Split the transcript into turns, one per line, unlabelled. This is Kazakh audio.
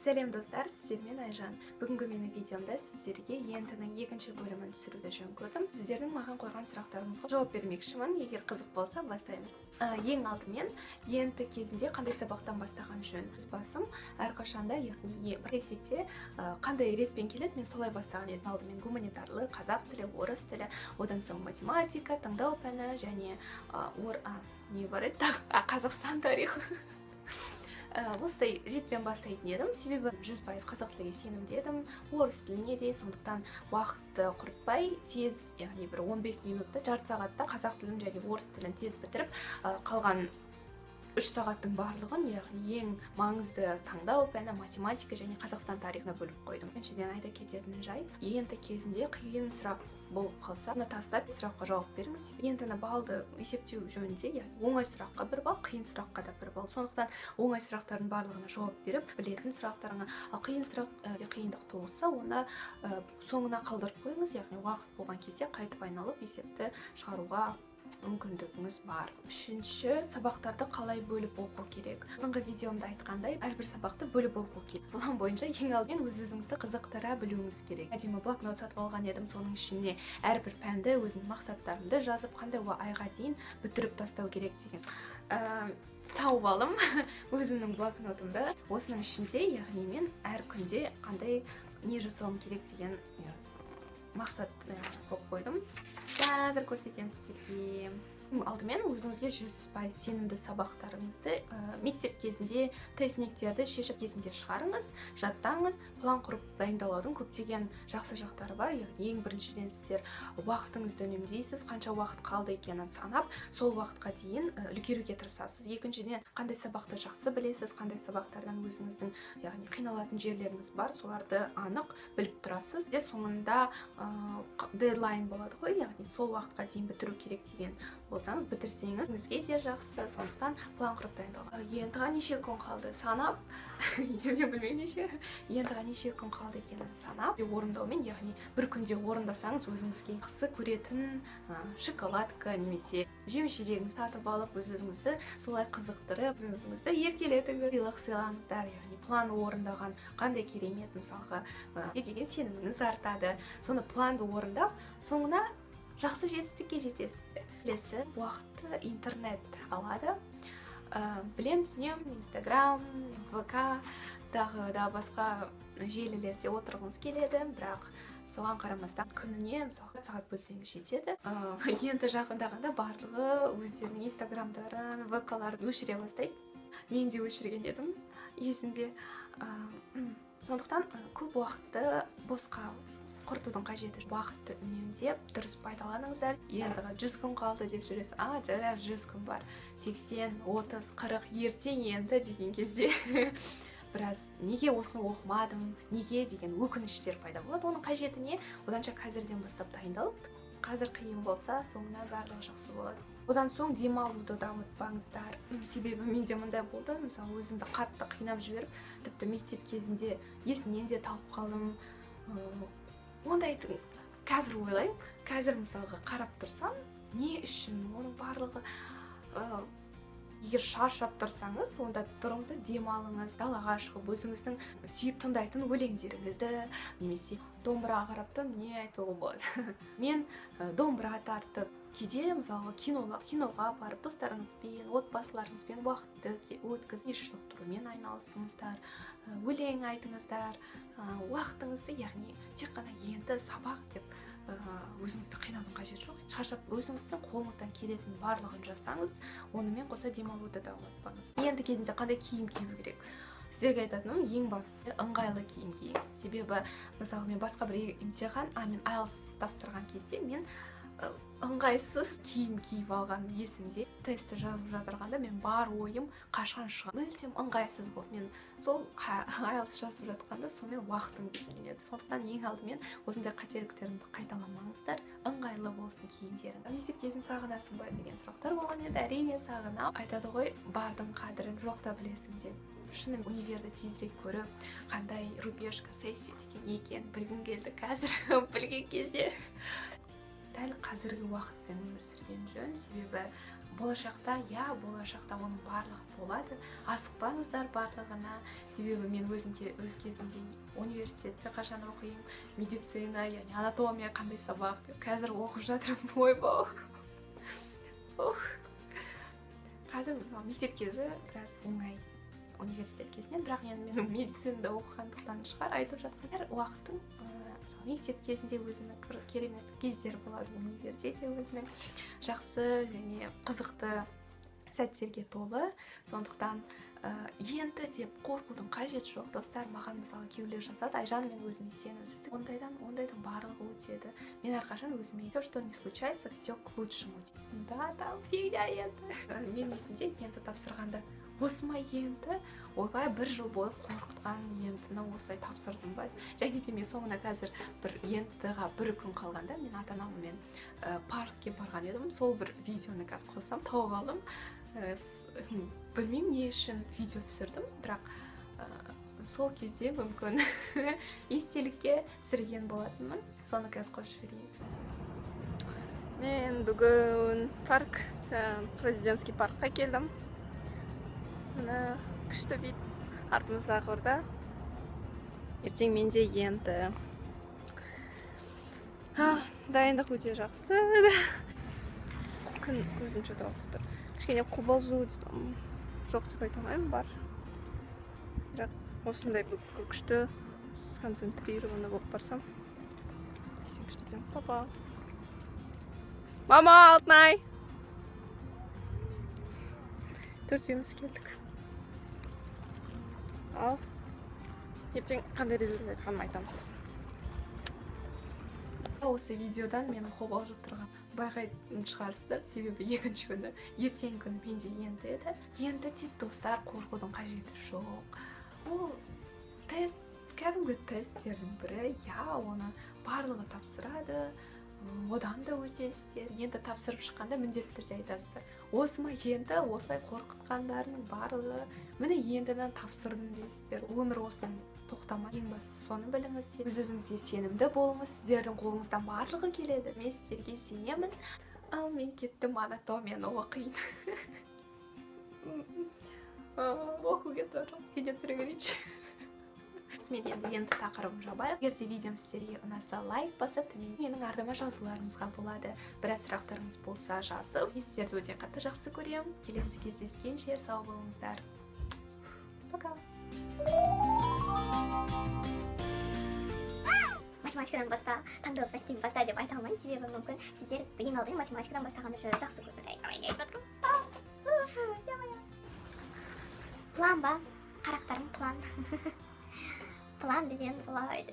Сәлем достар, сіздермен Айжан. Бүгінгі менің видеомда сіздерге ентінің екінші бөлімін түсіруді жөн көрдім. Сіздердің маған қойған сұрақтарыңызға жауап бермекшімін. Егер қызық болса, бастаймыз. Ең алдымен енті кезінде қандай сабақтан бастаған жөн? Басым әрқашанда, яғни бір есекте қандай ретпен келеді, мен солай бастаған едім. Алдымен гуманитарлы, қазақ тілі, орыс тілі, одан соң математика, таңдау пәні және Қазақстан тарихы. Осылай ретпен бастайтын едім, себебі 100% қазақ тілге сенімді едім, орыс тіліне де, сондықтан уақытты құртпай тез, яғни бір 15 минутта, жарты сағатта қазақ тілін және орыс тілін тез бітіріп, қалған 3 сағаттың барлығын, яғни ең маңызды таңдау пәні математика және Қазақстан тарихына бөліп қойдым. Біріншіден айта кететін жай, енті кезінде қиын сұрақ болып қалса, оны тастап сұраққа жауап беріңіз. Ентіні балды есептеу жөнінде, яғни оңай сұраққа 1 балл, қиын сұраққа да 1 балл. Сондықтан оңай сұрақтардың барлығына жауап беріп, білетін сұрақтарыңа, ал қиын сұрақ қиындық туғызса, оны соңына қалдырып қойыңыз, яғни уақыт болған кезде қайтып айналып есепті шығаруға мүмкіндігіңіз бар. Үшінші, сабақтарды қалай бөліп оқу керек? Бұрынғы видеомда айтқандай, әрбір сабақты бөліп оқу керек. План бойынша ең алдымен өз-өзіңізді қызықтыра білуіңіз керек. Әдемі блокнот сатып алған едім, соның ішіне әрбір пәнді, өзімнің мақсаттарымды жазып, қандай айға дейін бітіріп тастау керек деген тауып алдым өзімнің блокнотымды. Осының ішінде, яғни мен әр күнде қандай не жасауым керек деген мақсат қойып қойдым. Қазір көрсетемін сіздерге. Алдымен өзіңізге 100% сенімді сабақтарыңызды мектеп кезінде тестниктерді шешіп кезінде шығарыңыз, жаттаңыз. План құрып дайындалудың көптеген жақсы жақтары бар. Яғни ең біріншіден сіздер уақытыңызды үнемдейсіз, қанша уақыт қалды екенін санап, сол уақытқа дейін үлгеруге тырысасыз. Екіншіден, қандай сабақты жақсы білесіз, қандай сабақтардан өзіңіздің, яғни қиналатын жерлеріңіз бар, соларды анық біліп тұрасыз. Соңында дедлайн болады ғой, яғни сол уақытқа дейін бітіру керек деген болсаңыз, бітірсеңіз өзіңізге де жақсы, сондықтан план құрып дайындалған. Ентіға неше күн қалды санап, мен білмеймін ентіға неше күн қалды екенін санап, орындаумен, яғни бір күнде орындасаңыз, өзіңізге жақсы көретін шоколадка немесе жеміс-жидегіңізді сатып алып, өзіңізді солай қызықтырып, өзіңізді еркелетіңіз, сыйлық сыйлаңыздар, яғни план орындаған қандай керемет, мысалға деген сеніміңіз артады. Соны планды орындап, соңына жақсы жетістікке жетесіз. Келесі уақытты интернет алады. Білем, түсінем, Инстаграм, ВК, тағы да басқа желілерде отырғыңыз келеді, бірақ соған қарамастан күніне мысалы сағат бөлсеңіз жетеді. Енді жақындағанда барлығы өздерінің Инстаграмдарын, ВК-ларын өшіре бастайды. Мен де өшірген едім, есімде. Сондықтан көп уақытты босқа құртудың қажеті. Уақытты үнемдеп, дұрыс пайдаланыңыздар. Ендіға 100 күн қалды деп жүресіз. Жарар, 100 күн бар. 80, 30, 40, ертең енді деген кезде біраз неге осыны оқымадым, неге деген өкініштер пайда болады. Оның қажеті не? Оданша қазірден бастап дайындалып, қазір қиын болса, соңына барлығы жақсы болады. Одан соң демалуды да ұмытпаңыздар. Себебі менде мындай болды, мысалы өзімді қатты қинап жіберіп, тіпті мектеп кезінде есімнен де талып қалдым. Ондайды қазір ойлаймын, қазір мысалға қарап тұрсам, не үшін оның барлығы, егер шаршап тұрсаңыз, онда тұрыңыз, демалыңыз, далаға шығып, өзіңіздің сүйіп тыңдайтын өлеңдеріңізді, немесе домбыраға қарап тұрып, не айтуға болады. Мен домбыра тартып, кейде мысалға киноға барып, достарыңызбен, отбасыларыңызбен уақытты өткізіп, шынықтырумен айналысыңыздар, өлең айтыңыздар, уақытыңызды, яғни тек қана енді сабақ деп өзіңізді қинаудың қажеті жоқ. Шаршап өзіңіздің қолыңыздан келетін барлығын жасаңыз, онымен қоса демалуды да ұмытпаңыз. Енді кезінде қандай киім кию керек? Сіздерге айтатыным, ең бастысы ыңғайлы киім киіңіз. Себебі, мысалы, мен басқа бір имтихан, мен IELTS тапсырған кезде мен ыңғайсыз киім киіп алған есімде. Тестті жазып жатырғанда мен бар ойым қашан шығады. Мүлдем ыңғайсыз болды. Мен сол IELTS жазып жатқанда сонымен уақытым кеткен еді. Сондықтан ең алдымен осындай қателіктеріңді қайталамаңыздар. Ыңғайлы болсын киімдерің. Мектеп кезін сағынасың ба деген сұрақтар болған еді. Әрине сағынам. Айтады ғой, бардың қадірін жоқта білесің деп. Шыным универді тезірек көріп, қандай рубежка, сессия деген екен білгім келді. Қазір білген кезде дәл қазіргі уақытпен өмір сүрген жөн, себебі болашақта оның барлығы болады. Асықпаңыздар барлығына. Себебі мен өз кезімде университетте қашан оқимын, медицина, яғни анатомия қандай сабақ, қазір оқып жатырмын. Ойбау. Қазір мектеп кезі біраз оңай университет кезінен, бірақ енді мен медицинада оқығандықтан шығар айтып жатқан. Әр уақыттың мектеп кезінде өзінің керемет кездері болады, универде де өзінің жақсы және қызықты сәттерге толы. Сондықтан енді деп қорқудың қажеті жоқ. Достар, маған мысалы күйеулер жасады, Айжан, мен өзіме сенімсіз. Ондайдың барлығы өтеді. Мен әрқашан өзіме то, что не случается, все к лучшему. Да, там фигня енді. Мен есімде енді тапсырғанда, осы ма енді? Ойбай, бір жыл бойы қорқытқан ентіні осылай тапсырдым ба? Және де мен соңына қазір бір ентіға бір күн қалғанда мен ата-анаммен паркке барған едім. Сол бір видеоны қазір қоссам, тауып алдым. Білмеймін не үшін видео түсірдім, бірақ сол кезде мүмкін естелікке түсірген болатынмын. Соны қазір қосып жіберейін. Мен бүгін президентский паркқа келдім. Мына күшті вид артымыздағы орда. Ертең менде енді дайындық өте жақсы. Күн көзім что-то алып тұр. Кішкене қобалжу жоқ деп айта алмаймын, бар. Бірақ осындай күшті сконцентрированный болып барсам, ертең күшті дем. Папа. Мама, Алтынай. Төртеуміз келдік. Ал ертең қандай результат айтқанын айтамыз сосын. Осы видеодан менің қобалжып тұрған байқайтын шығарсыздар, себебі екінші күні, ертең күні менде енді еді. Енді деп достар, қорқудың қажеті жоқ. Ол тест, кәдімгі тесттердің бірі, оны барлығы тапсырады, одан да өтесіздер. Енді тапсырып шыққанда міндетті түрде айтасыздар. Осы ма енді, осылай қорқытқандарының барлығы, міне ендіні тапсырдым дейсіздер. Өмір осы тоқтама. Ең бастысы соны біліңіз, өз-өзіңізге сенімді болыңыз. Сіздердің қолыңыздан барлығы келеді. Мен сіздерге сенемін. Ал мен кеттім анатомияны оқиын. Оқуға тұрып, видео түсіре берейінші. Мен енді тақырыбым жабайық. Егер де видеом сіздерге ұнаса, лайк басып, менің ардыма жазуларыңызға болады. Біраз сұрақтарыңыз болса жазып. Мен сіздерді өте қатты жақсы көремін. Келесі кездескенше сау болыңыздар. Пока.
Математикадан баста, таңдау проектен баста деп айта алмаймын, себебі мүмкін сіздер ең алдымен математикадан бастағанды жақсы көрдіңіздер. План ба? Қарақтарым план. План деген солай.